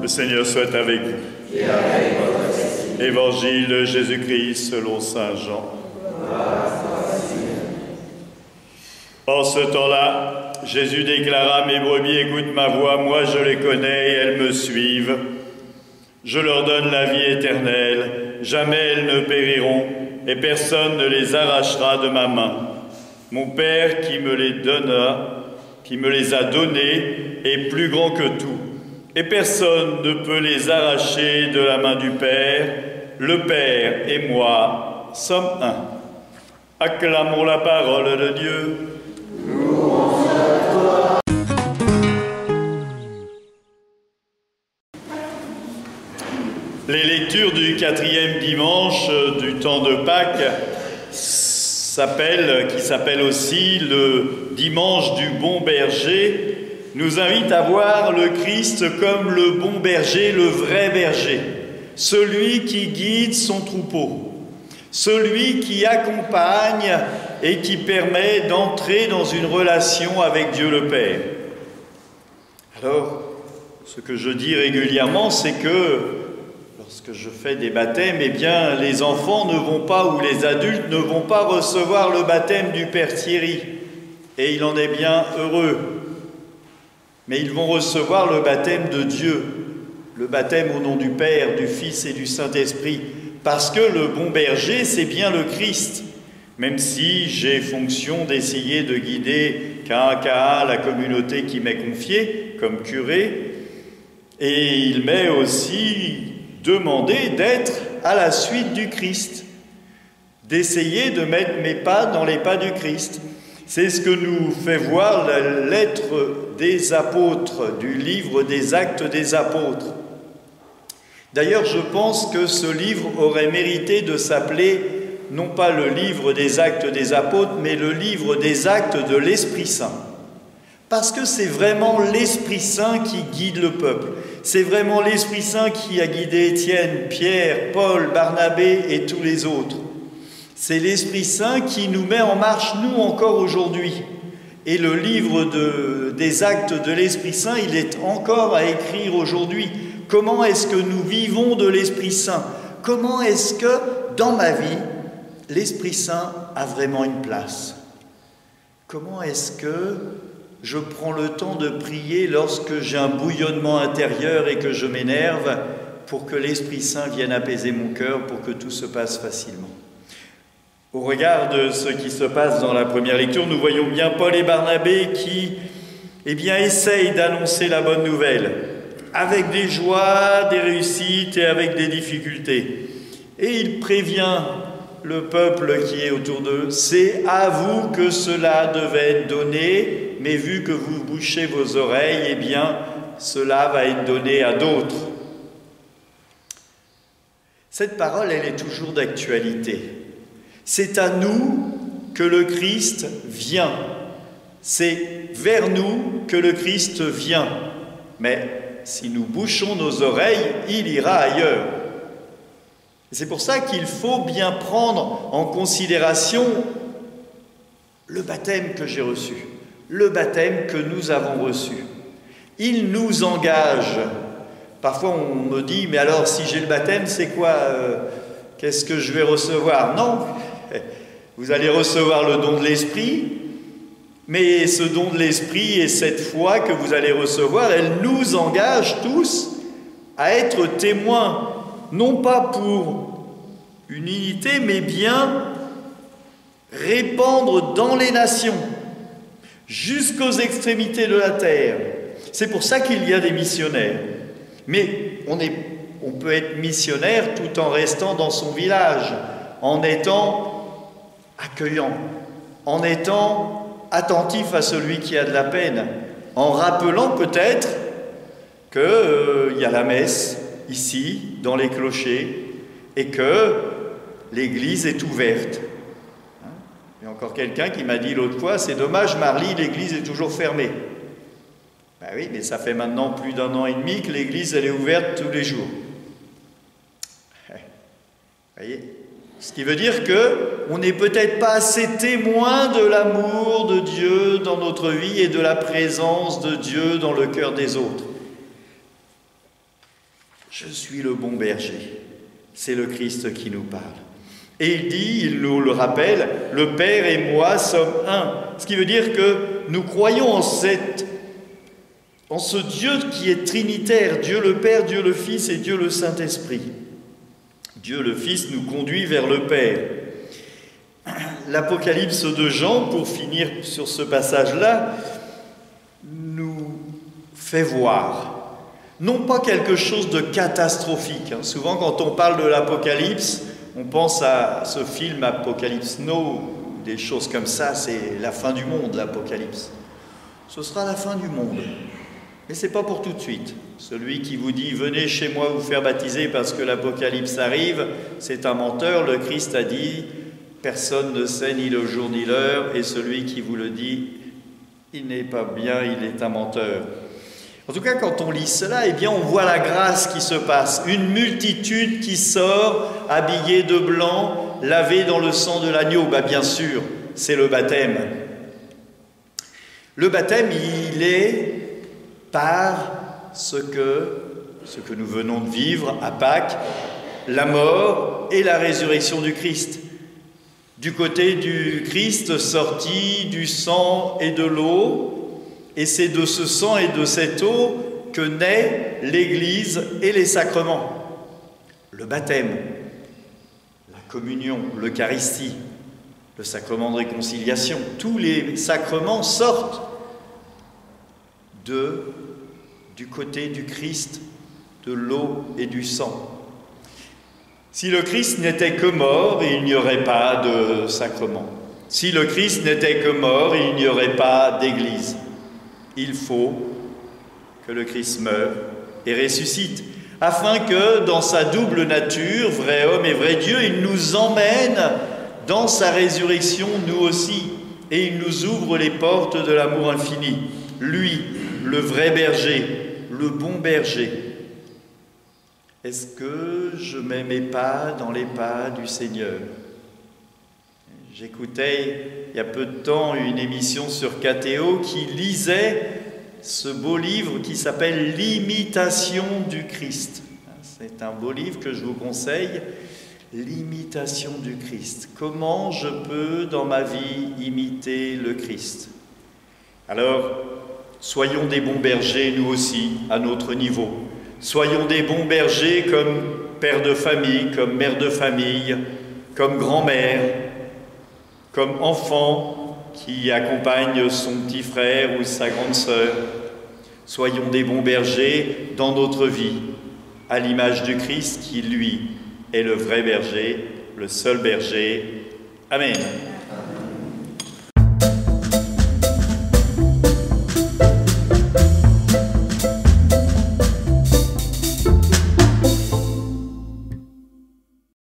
Le Seigneur soit avec vous. Et avec votre esprit. Évangile de Jésus-Christ selon saint Jean. En ce temps-là, Jésus déclara: mes brebis écoutent ma voix, moi je les connais et elles me suivent. Je leur donne la vie éternelle, jamais elles ne périront et personne ne les arrachera de ma main. Mon Père qui me les a donnés est plus grand que tout. Et personne ne peut les arracher de la main du Père. Le Père et moi sommes un. Acclamons la parole de Dieu. Louange à toi. Les lectures du 4e dimanche du temps de Pâques, qui s'appelle aussi le dimanche du bon berger, nous invite à voir le Christ comme le bon berger, le vrai berger, celui qui guide son troupeau, celui qui accompagne et qui permet d'entrer dans une relation avec Dieu le Père. Alors, ce que je dis régulièrement, c'est que lorsque je fais des baptêmes, eh bien, les enfants ne vont pas, ou les adultes ne vont pas recevoir le baptême du Père Thierry, et il en est bien heureux. Mais ils vont recevoir le baptême de Dieu, le baptême au nom du Père, du Fils et du Saint-Esprit, parce que le bon berger, c'est bien le Christ, même si j'ai fonction d'essayer de guider qu'un à qu'un la communauté qui m'est confiée comme curé, et il m'est aussi demandé d'être à la suite du Christ, d'essayer de mettre mes pas dans les pas du Christ. C'est ce que nous fait voir la lettre des apôtres, du livre des Actes des apôtres. D'ailleurs, je pense que ce livre aurait mérité de s'appeler, non pas le livre des Actes des apôtres, mais le livre des Actes de l'Esprit Saint. Parce que c'est vraiment l'Esprit Saint qui guide le peuple. C'est vraiment l'Esprit Saint qui a guidé Étienne, Pierre, Paul, Barnabé et tous les autres. C'est l'Esprit Saint qui nous met en marche, nous, encore aujourd'hui. Et le livre des Actes de l'Esprit Saint, il est encore à écrire aujourd'hui. Comment est-ce que nous vivons de l'Esprit Saint? Comment est-ce que, dans ma vie, l'Esprit Saint a vraiment une place? Comment est-ce que je prends le temps de prier lorsque j'ai un bouillonnement intérieur et que je m'énerve pour que l'Esprit Saint vienne apaiser mon cœur, pour que tout se passe facilement? Au regard de ce qui se passe dans la première lecture, nous voyons bien Paul et Barnabé qui essayent d'annoncer la bonne nouvelle, avec des joies, des réussites et avec des difficultés. Et il prévient le peuple qui est autour d'eux: c'est à vous que cela devait être donné, mais vu que vous bouchez vos oreilles, eh bien, cela va être donné à d'autres. Cette parole, elle est toujours d'actualité. C'est à nous que le Christ vient. C'est vers nous que le Christ vient. Mais si nous bouchons nos oreilles, il ira ailleurs. C'est pour ça qu'il faut bien prendre en considération le baptême que j'ai reçu, le baptême que nous avons reçu. Il nous engage. Parfois on me dit: mais alors si j'ai le baptême, c'est quoi qu'est-ce que je vais recevoir? Non, vous allez recevoir le don de l'Esprit, mais ce don de l'Esprit et cette foi que vous allez recevoir, elle nous engage tous à être témoins, non pas pour une unité, mais bien répandre dans les nations, jusqu'aux extrémités de la terre. C'est pour ça qu'il y a des missionnaires. Mais on peut être missionnaire tout en restant dans son village, en étant accueillant, en étant attentif à celui qui a de la peine, en rappelant peut-être qu'il y a la messe ici, dans les clochers, et que l'église est ouverte. Il y a encore quelqu'un qui m'a dit l'autre fois: c'est dommage Marly, l'église est toujours fermée. Ben oui, mais ça fait maintenant plus d'1 an et demi que l'église, elle est ouverte tous les jours. Vous voyez ? Ce qui veut dire qu'on n'est peut-être pas assez témoin de l'amour de Dieu dans notre vie et de la présence de Dieu dans le cœur des autres. Je suis le bon berger. C'est le Christ qui nous parle. Et il dit, il nous le rappelle, le Père et moi sommes un. Ce qui veut dire que nous croyons en ce Dieu qui est trinitaire, Dieu le Père, Dieu le Fils et Dieu le Saint-Esprit. Dieu le Fils nous conduit vers le Père. L'Apocalypse de Jean, pour finir sur ce passage-là, nous fait voir, non pas quelque chose de catastrophique. Souvent, quand on parle de l'Apocalypse, on pense à ce film Apocalypse Now, des choses comme ça, c'est la fin du monde, l'Apocalypse. Ce sera la fin du monde. Mais ce n'est pas pour tout de suite. Celui qui vous dit « Venez chez moi vous faire baptiser parce que l'Apocalypse arrive », c'est un menteur. Le Christ a dit « Personne ne sait ni le jour ni l'heure » et celui qui vous le dit, il n'est pas bien, il est un menteur. En tout cas, quand on lit cela, eh bien, on voit la grâce qui se passe. Une multitude qui sort, habillée de blanc, lavée dans le sang de l'agneau. Bien sûr, c'est le baptême. Le baptême, il est par ce que nous venons de vivre à Pâques, la mort et la résurrection du Christ. Du côté du Christ sorti du sang et de l'eau, et c'est de ce sang et de cette eau que naît l'Église et les sacrements. Le baptême, la communion, l'Eucharistie, le sacrement de réconciliation, tous les sacrements sortent du côté du Christ, de l'eau et du sang. Si le Christ n'était que mort, il n'y aurait pas de sacrement. Si le Christ n'était que mort, il n'y aurait pas d'Église. Il faut que le Christ meure et ressuscite, afin que, dans sa double nature, vrai homme et vrai Dieu, il nous emmène dans sa résurrection, nous aussi, et il nous ouvre les portes de l'amour infini. Lui, le vrai berger, le bon berger. Est-ce que je mets mes pas dans les pas du Seigneur ? J'écoutais il y a peu de temps une émission sur KTO qui lisait ce beau livre qui s'appelle « L'imitation du Christ ». C'est un beau livre que je vous conseille. L'imitation du Christ. Comment je peux dans ma vie imiter le Christ ? Alors, soyons des bons bergers, nous aussi, à notre niveau. Soyons des bons bergers comme père de famille, comme mère de famille, comme grand-mère, comme enfant qui accompagne son petit frère ou sa grande sœur. Soyons des bons bergers dans notre vie, à l'image du Christ qui, lui, est le vrai berger, le seul berger. Amen.